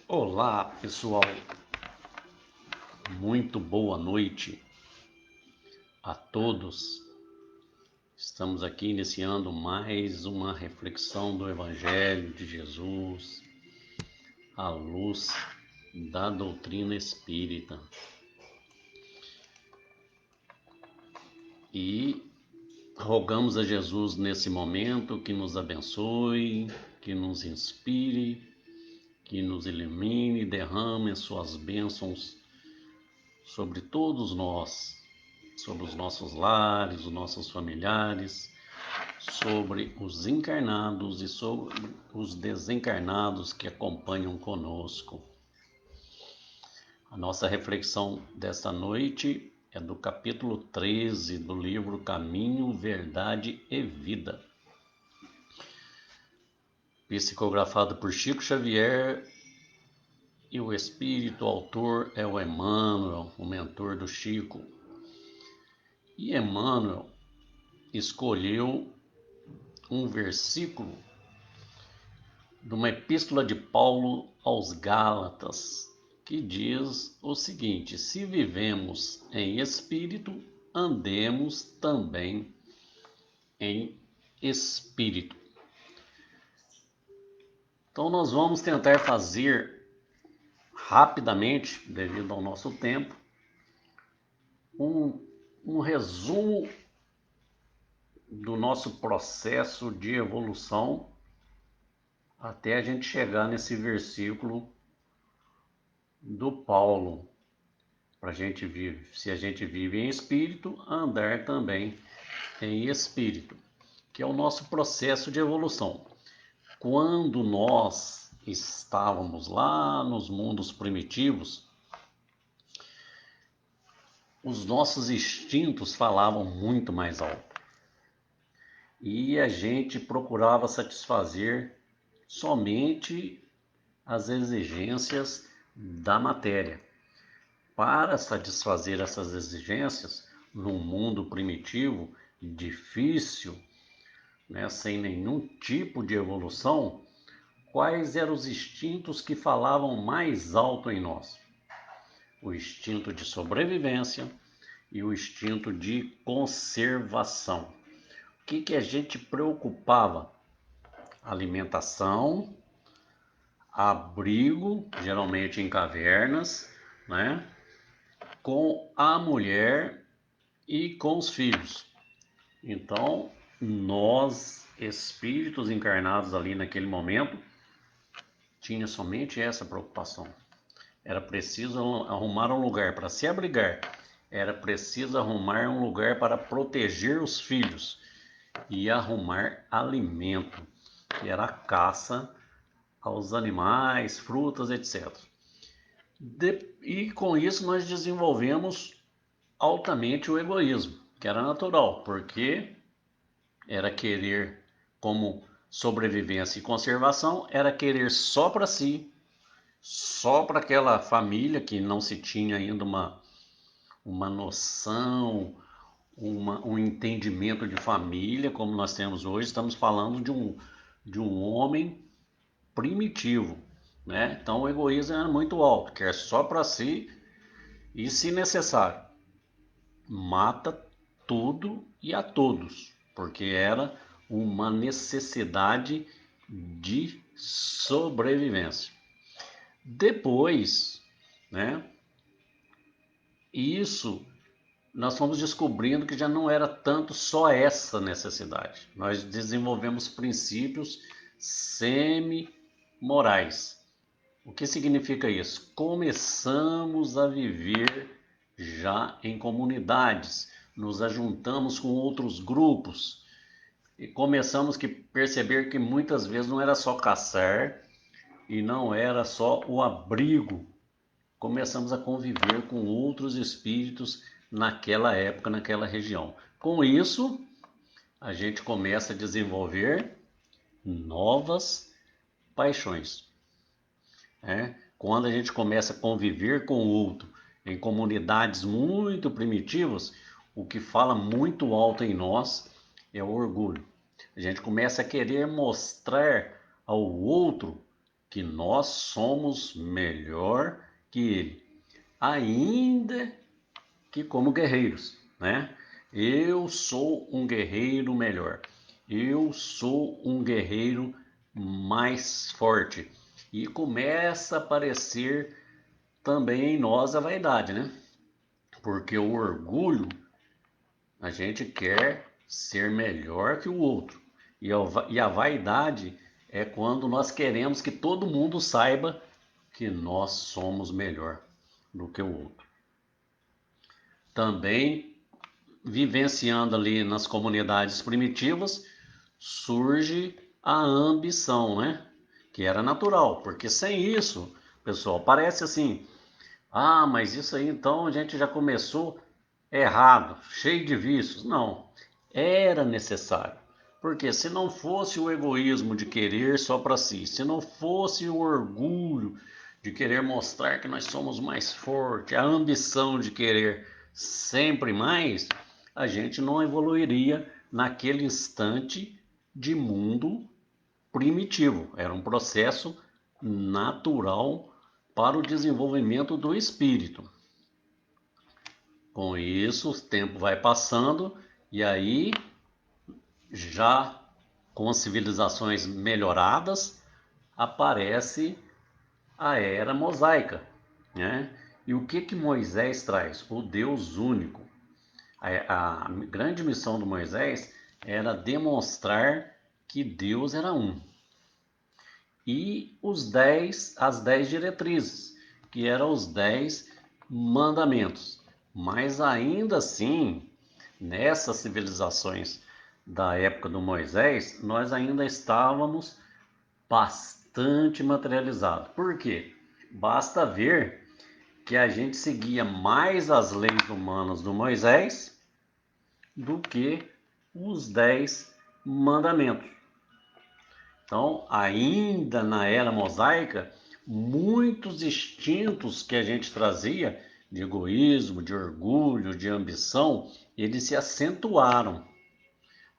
Olá, pessoal. Muito boa noite a todos. Estamos aqui iniciando mais uma reflexão do Evangelho de Jesus à luz da doutrina espírita. E rogamos a Jesus nesse momento que nos abençoe, que nos inspire, que nos ilumine e derrame suas bênçãos sobre todos nós, sobre os nossos lares, os nossos familiares, sobre os encarnados e sobre os desencarnados que acompanham conosco. A nossa reflexão desta noite é do capítulo 13 do livro Caminho, Verdade e Vida, psicografado por Chico Xavier, e o espírito autor é o Emmanuel, o mentor do Chico. E Emmanuel escolheu um versículo de uma epístola de Paulo aos Gálatas, que diz o seguinte: se vivemos em espírito, andemos também em espírito. Então nós vamos tentar fazer rapidamente, devido ao nosso tempo, um resumo do nosso processo de evolução até a gente chegar nesse versículo do Paulo, para a gente viver. Se a gente vive em espírito, andar também em espírito, que é o nosso processo de evolução. Quando nós estávamos lá nos mundos primitivos, os nossos instintos falavam muito mais alto e a gente procurava satisfazer somente as exigências da matéria. Para satisfazer essas exigências, num mundo primitivo, difícil, sem nenhum tipo de evolução, quais eram os instintos que falavam mais alto em nós? O instinto de sobrevivência e o instinto de conservação. O que a gente preocupava? Alimentação, abrigo, geralmente em cavernas, com a mulher e com os filhos. Então, nós, espíritos encarnados ali naquele momento, tinha somente essa preocupação. Era preciso arrumar um lugar para se abrigar, era preciso arrumar um lugar para proteger os filhos e arrumar alimento, que era a caça aos animais, frutas, etc. E com isso nós desenvolvemos altamente o egoísmo, que era natural, porque era querer, como sobrevivência e conservação, era querer só para si, só para aquela família que não se tinha ainda uma noção, um entendimento de família como nós temos hoje. Estamos falando de um homem primitivo, Então o egoísmo era muito alto, quer só para si e, se necessário, mata tudo e a todos, porque era uma necessidade de sobrevivência. Depois, isso nós fomos descobrindo que já não era tanto só essa necessidade. Nós desenvolvemos princípios semi-morais. O que significa isso? Começamos a viver já em comunidades, nos ajuntamos com outros grupos e começamos a perceber que muitas vezes não era só caçar e não era só o abrigo. Começamos a conviver com outros espíritos naquela época, naquela região. Com isso, a gente começa a desenvolver novas paixões. Quando a gente começa a conviver com o outro em comunidades muito primitivas, o que fala muito alto em nós é o orgulho. A gente começa a querer mostrar ao outro que nós somos melhor que ele, ainda que como guerreiros, né? Eu sou um guerreiro melhor. Eu sou um guerreiro mais forte. E começa a aparecer também em nós a vaidade, né? Porque o orgulho, a gente quer ser melhor que o outro. E a vaidade é quando nós queremos que todo mundo saiba que nós somos melhor do que o outro. Também, vivenciando ali nas comunidades primitivas, surge a ambição, né? Que era natural, porque sem isso, pessoal, parece assim, mas isso aí então a gente já começou errado, cheio de vícios. Não, era necessário. Porque se não fosse o egoísmo de querer só para si, se não fosse o orgulho de querer mostrar que nós somos mais fortes, a ambição de querer sempre mais, a gente não evoluiria naquele instante de mundo primitivo. Era um processo natural para o desenvolvimento do espírito. Com isso, o tempo vai passando e aí, já com as civilizações melhoradas, aparece a era mosaica, né? E o que Moisés traz? O Deus único. A grande missão do Moisés era demonstrar que Deus era um. E as 10 diretrizes, que eram os 10 mandamentos. Mas ainda assim, nessas civilizações da época do Moisés, nós ainda estávamos bastante materializados. Por quê? Basta ver que a gente seguia mais as leis humanas do Moisés do que os 10 mandamentos. Então, ainda na era mosaica, muitos instintos que a gente trazia de egoísmo, de orgulho, de ambição, eles se acentuaram.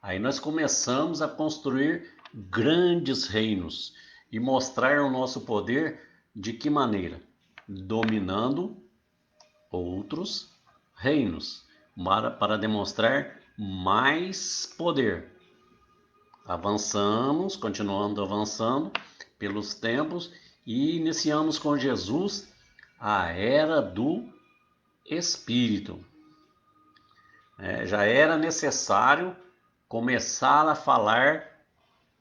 Aí nós começamos a construir grandes reinos e mostrar o nosso poder de que maneira? Dominando outros reinos, para demonstrar mais poder. Avançamos, continuando avançando pelos tempos e iniciamos com Jesus a era do Espírito. Já era necessário começar a falar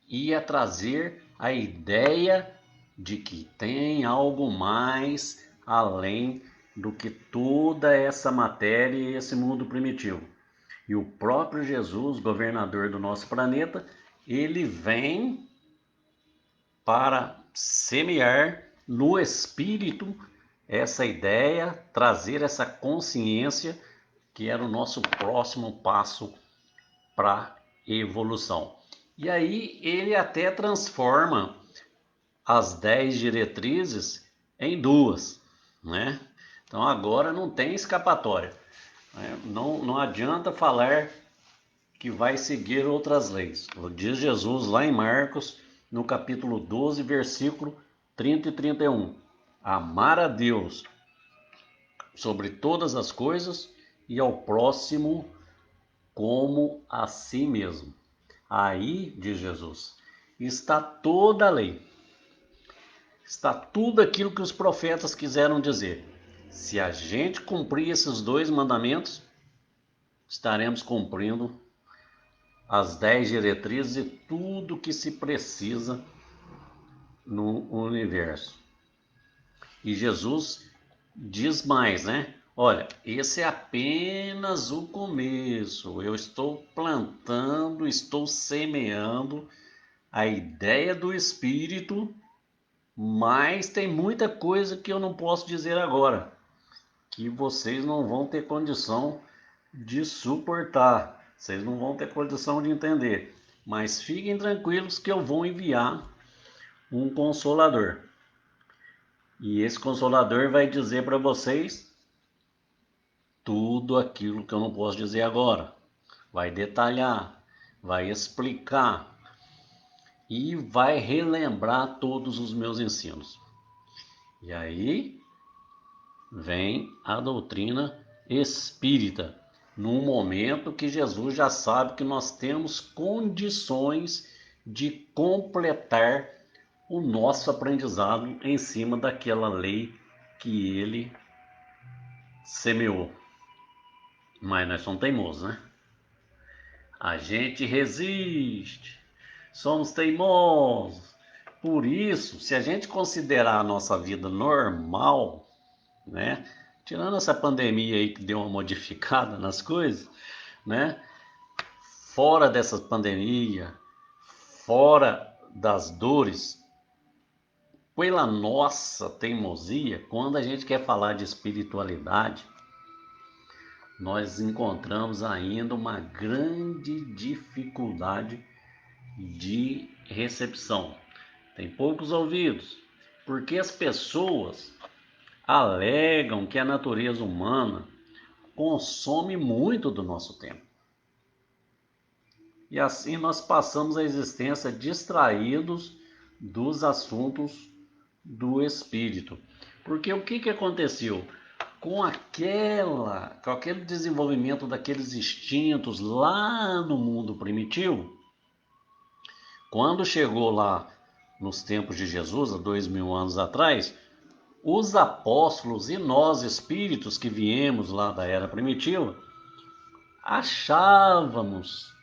e a trazer a ideia de que tem algo mais além do que toda essa matéria e esse mundo primitivo. E o próprio Jesus, governador do nosso planeta, ele vem para semear no espírito essa ideia, trazer essa consciência que era o nosso próximo passo para a evolução. E aí ele até transforma as 10 diretrizes em duas, né? Então agora não tem escapatória. Não adianta falar que vai seguir outras leis. Diz Jesus lá em Marcos, no capítulo 12, versículo 30 e 31. Amar a Deus sobre todas as coisas e ao próximo como a si mesmo. Aí, diz Jesus, está toda a lei. Está tudo aquilo que os profetas quiseram dizer. Se a gente cumprir esses dois mandamentos, estaremos cumprindo as 10 diretrizes e tudo que se precisa no universo. E Jesus diz mais, né? Olha, esse é apenas o começo. Eu estou plantando, estou semeando a ideia do Espírito, mas tem muita coisa que eu não posso dizer agora, que vocês não vão ter condição de suportar. Vocês não vão ter condição de entender. Mas fiquem tranquilos que eu vou enviar um consolador. E esse consolador vai dizer para vocês tudo aquilo que eu não posso dizer agora. Vai detalhar, vai explicar. e vai relembrar todos os meus ensinos. E aí vem a doutrina espírita, num momento que Jesus já sabe que nós temos condições de completar o nosso aprendizado em cima daquela lei que ele semeou. Mas nós somos teimosos, né? A gente resiste, somos teimosos. Por isso, se a gente considerar a nossa vida normal, né? Tirando essa pandemia aí que deu uma modificada nas coisas, né? Fora dessa pandemia, fora das dores, pela nossa teimosia, quando a gente quer falar de espiritualidade, nós encontramos ainda uma grande dificuldade de recepção. Tem poucos ouvidos, porque as pessoas alegam que a natureza humana consome muito do nosso tempo. E assim nós passamos a existência distraídos dos assuntos do espírito. Porque o que aconteceu? Com aquele desenvolvimento daqueles instintos lá no mundo primitivo, quando chegou lá nos tempos de Jesus, há 2000 anos atrás, os apóstolos e nós espíritos que viemos lá da era primitiva, achávamos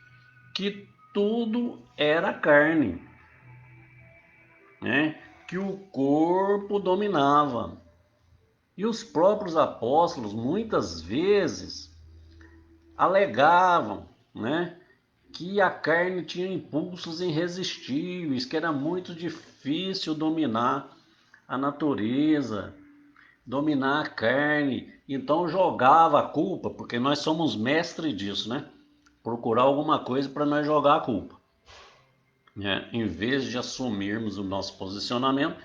que tudo era carne, né? Que o corpo dominava. E os próprios apóstolos muitas vezes alegavam, né, que a carne tinha impulsos irresistíveis, que era muito difícil dominar a natureza, dominar a carne. Então jogava a culpa, porque nós somos mestres disso, né? Procurar alguma coisa para nós jogar a culpa. Né? Em vez de assumirmos o nosso posicionamento,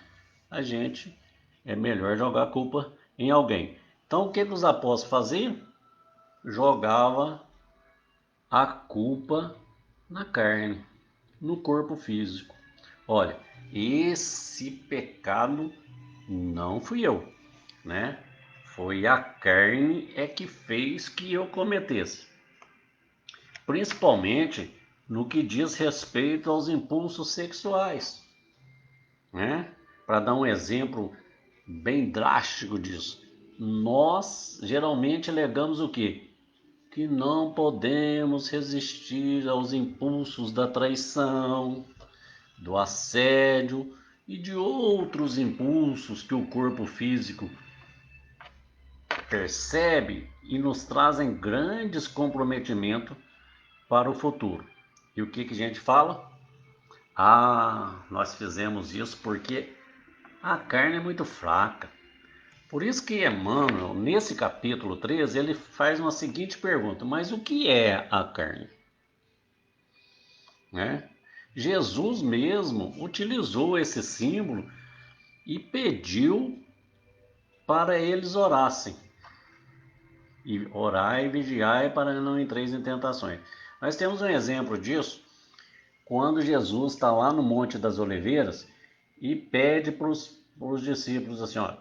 a gente é melhor jogar a culpa em alguém. Então o que os apóstolos faziam? Jogava a culpa na carne, no corpo físico. Olha, esse pecado não fui eu, né? Foi a carne é que fez que eu cometesse. Principalmente no que diz respeito aos impulsos sexuais, né? Para dar um exemplo bem drástico disso, nós geralmente alegamos o quê? Que não podemos resistir aos impulsos da traição, do assédio e de outros impulsos que o corpo físico percebe e nos trazem grandes comprometimentos para o futuro. E o que a gente fala? Ah, nós fizemos isso porque a carne é muito fraca. Por isso que Emmanuel, nesse capítulo 13, ele faz uma seguinte pergunta: mas o que é a carne? Né? Jesus mesmo utilizou esse símbolo e pediu para eles orassem. E orai e vigiai para não entreis em tentações. Nós temos um exemplo disso quando Jesus está lá no Monte das Oliveiras e pede para os discípulos assim, ó,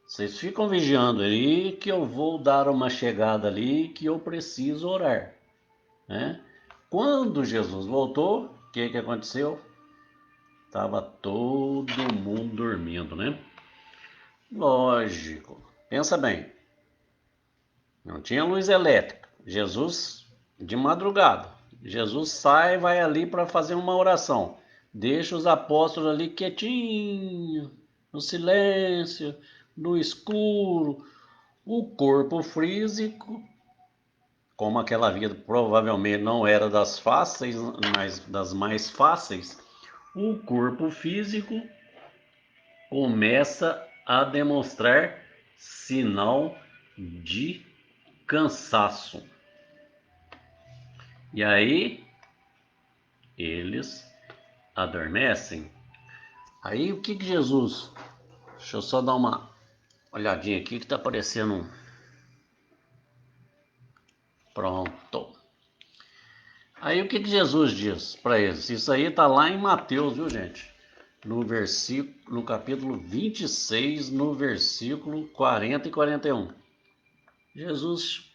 vocês ficam vigiando aí que eu vou dar uma chegada ali que eu preciso orar. Né? Quando Jesus voltou, o que aconteceu? Estava todo mundo dormindo, né? Lógico. Pensa bem. Não tinha luz elétrica. Jesus, de madrugada, Jesus sai e vai ali para fazer uma oração. Deixa os apóstolos ali quietinhos, no silêncio, no escuro. O corpo físico, como aquela vida provavelmente não era das fáceis, mas das mais fáceis, o corpo físico começa a demonstrar sinal de cansaço. E aí eles adormecem. Aí o que Jesus? Deixa eu só dar uma olhadinha aqui que tá aparecendo um. Pronto. Aí o que que Jesus diz para eles? Isso aí está lá em Mateus, viu, gente? No capítulo 26, no versículo 40 e 41. Jesus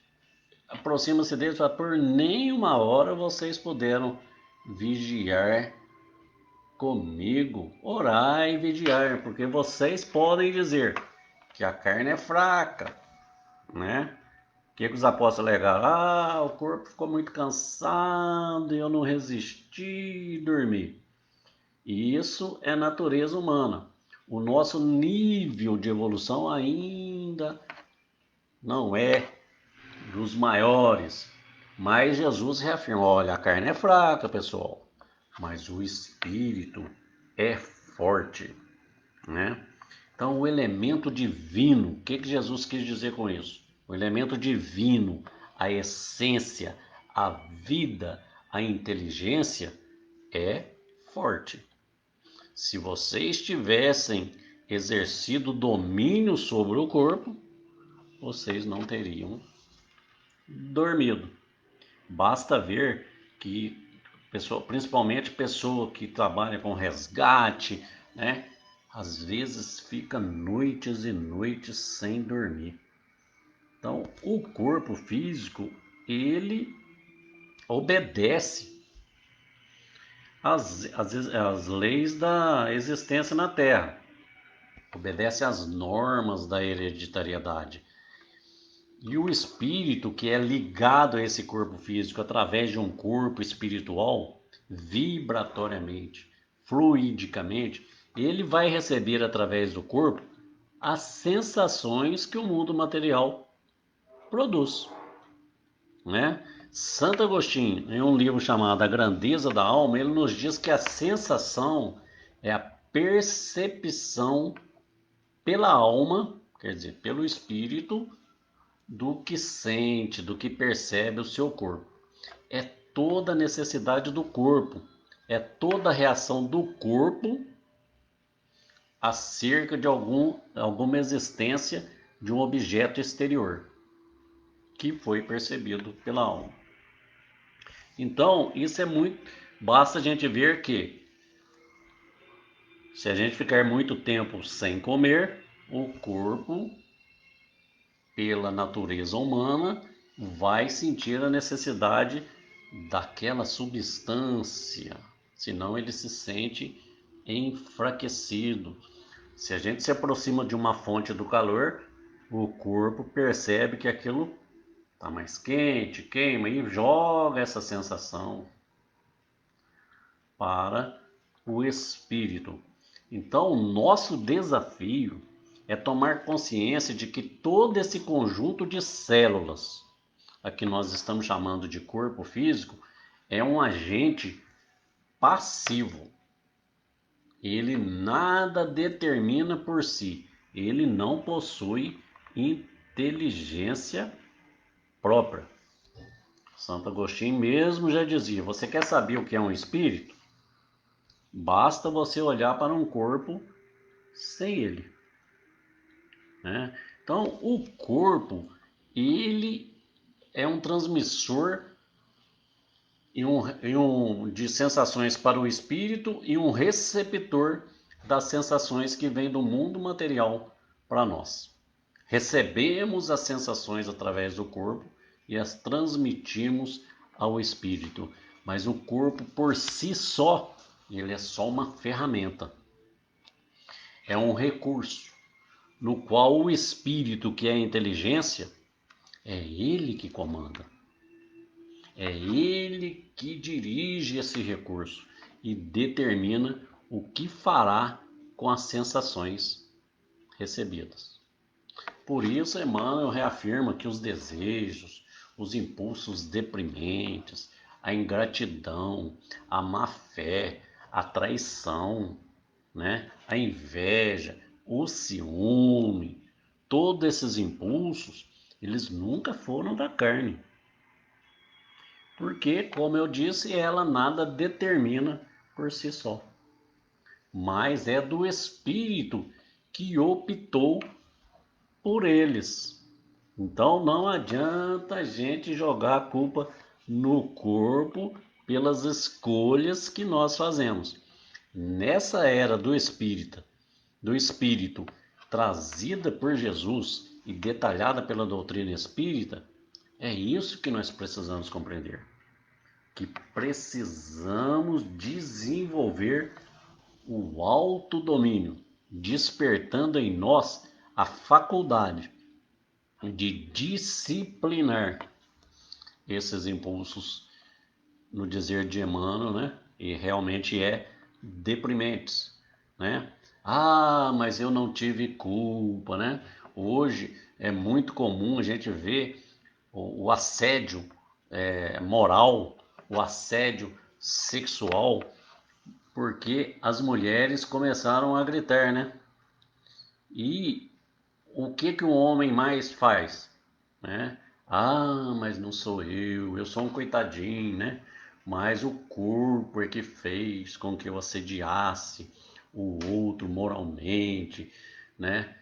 aproxima-se deles e fala: por nenhuma hora vocês puderam vigiar comigo, orar e vigiar, porque vocês podem dizer que a carne é fraca, né? O que os apóstolos alegaram? Ah, o corpo ficou muito cansado e eu não resisti e dormi. E isso é natureza humana. O nosso nível de evolução ainda não é dos maiores. Mas Jesus reafirma: olha, a carne é fraca, pessoal, mas o espírito é forte, né? Então, o elemento divino, o que Jesus quis dizer com isso? O elemento divino, a essência, a vida, a inteligência é forte. Se vocês tivessem exercido domínio sobre o corpo, vocês não teriam dormido. Basta ver que principalmente pessoa que trabalha com resgate, né? Às vezes fica noites e noites sem dormir. Então, o corpo físico, ele obedece às leis da existência na Terra, obedece às normas da hereditariedade. E o espírito, que é ligado a esse corpo físico através de um corpo espiritual, vibratoriamente, fluidicamente, ele vai receber através do corpo as sensações que o mundo material produz, né? Santo Agostinho, em um livro chamado A Grandeza da Alma, ele nos diz que a sensação é a percepção pela alma, quer dizer, pelo espírito, do que sente, do que percebe o seu corpo. É toda a necessidade do corpo, é toda a reação do corpo acerca de alguma existência de um objeto exterior que foi percebido pela alma. Então, isso é muito. Basta a gente ver que, se a gente ficar muito tempo sem comer, o corpo, pela natureza humana, vai sentir a necessidade daquela substância, senão ele se sente enfraquecido. Se a gente se aproxima de uma fonte do calor, o corpo percebe que aquilo está mais quente, queima e joga essa sensação para o espírito. Então, o nosso desafio é tomar consciência de que todo esse conjunto de células, a que nós estamos chamando de corpo físico, é um agente passivo. Ele nada determina por si. Ele não possui inteligência própria. Santo Agostinho mesmo já dizia: você quer saber o que é um espírito? Basta você olhar para um corpo sem ele, né? Então, o corpo, ele é um transmissor de sensações para o espírito e um receptor das sensações que vêm do mundo material para nós. Recebemos as sensações através do corpo e as transmitimos ao espírito, mas o corpo por si só, ele é só uma ferramenta, é um recurso no qual o espírito, que é a inteligência, é ele que comanda. É ele que dirige esse recurso e determina o que fará com as sensações recebidas. Por isso, Emmanuel reafirma que os desejos, os impulsos deprimentes, a ingratidão, a má-fé, a traição, né? A inveja, o ciúme, todos esses impulsos, eles nunca foram da carne. Porque, como eu disse, ela nada determina por si só. Mas é do espírito que optou por eles. Então não adianta a gente jogar a culpa no corpo pelas escolhas que nós fazemos. Nessa era do espírito trazida por Jesus e detalhada pela doutrina espírita, é isso que nós precisamos compreender. Que precisamos desenvolver o autodomínio, despertando em nós a faculdade de disciplinar esses impulsos, no dizer de Emmanuel, né? E realmente é deprimentes, né? Ah, mas eu não tive culpa, né? Hoje é muito comum a gente ver o assédio moral, o assédio sexual, porque as mulheres começaram a gritar, né? E o que o homem mais faz, né? Ah, mas não sou eu sou um coitadinho, né? Mas o corpo é que fez com que eu assediasse o outro moralmente, né?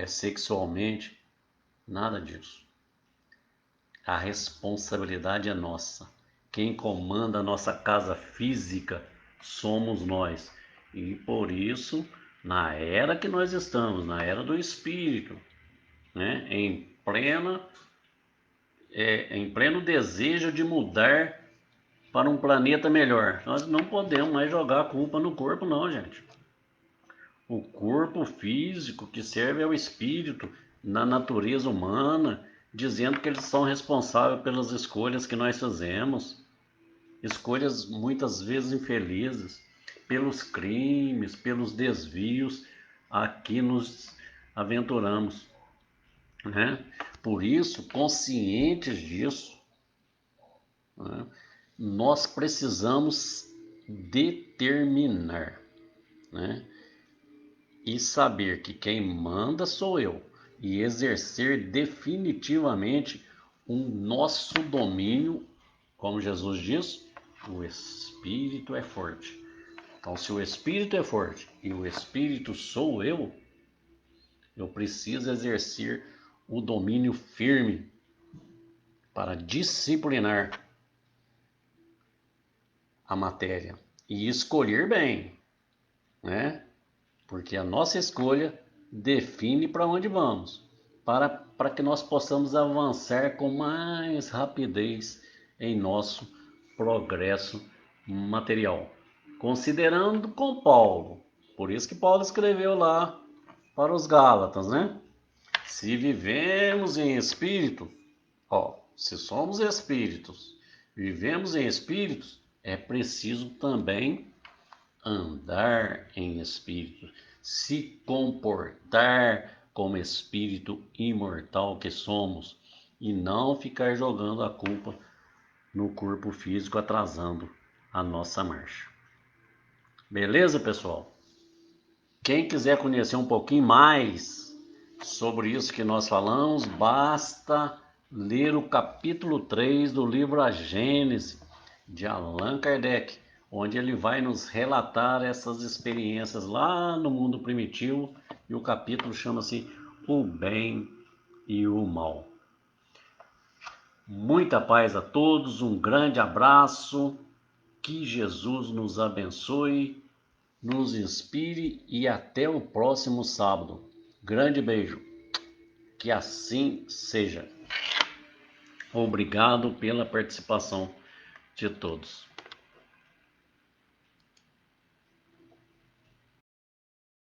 Sexualmente, nada disso. A responsabilidade é nossa. Quem comanda a nossa casa física somos nós. E por isso, na era que nós estamos, na era do espírito, né? Em pleno desejo de mudar para um planeta melhor. Nós não podemos mais jogar a culpa no corpo, não, gente. O corpo físico que serve ao espírito na natureza humana, dizendo que eles são responsáveis pelas escolhas que nós fazemos, escolhas muitas vezes infelizes, pelos crimes, pelos desvios a que nos aventuramos, né? Por isso, conscientes disso, né, nós precisamos determinar, né, e saber que quem manda sou eu, e exercer definitivamente o nosso domínio, como Jesus diz, o Espírito é forte. Então, se o Espírito é forte e o Espírito sou eu preciso exercer o domínio firme para disciplinar a matéria e escolher bem, né? Porque a nossa escolha define para onde vamos, para que nós possamos avançar com mais rapidez em nosso progresso material. Considerando com Paulo, por isso que Paulo escreveu lá para os Gálatas, né? Se vivemos em espírito, se somos espíritos, vivemos em espíritos, é preciso também andar em espírito, se comportar como espírito imortal que somos e não ficar jogando a culpa no corpo físico, atrasando a nossa marcha. Beleza, pessoal? Quem quiser conhecer um pouquinho mais sobre isso que nós falamos, basta ler o capítulo 3 do livro A Gênese, de Allan Kardec, onde ele vai nos relatar essas experiências lá no mundo primitivo, e o capítulo chama-se O Bem e o Mal. Muita paz a todos, um grande abraço, que Jesus nos abençoe, nos inspire e até o próximo sábado. Grande beijo, que assim seja. Obrigado pela participação de todos.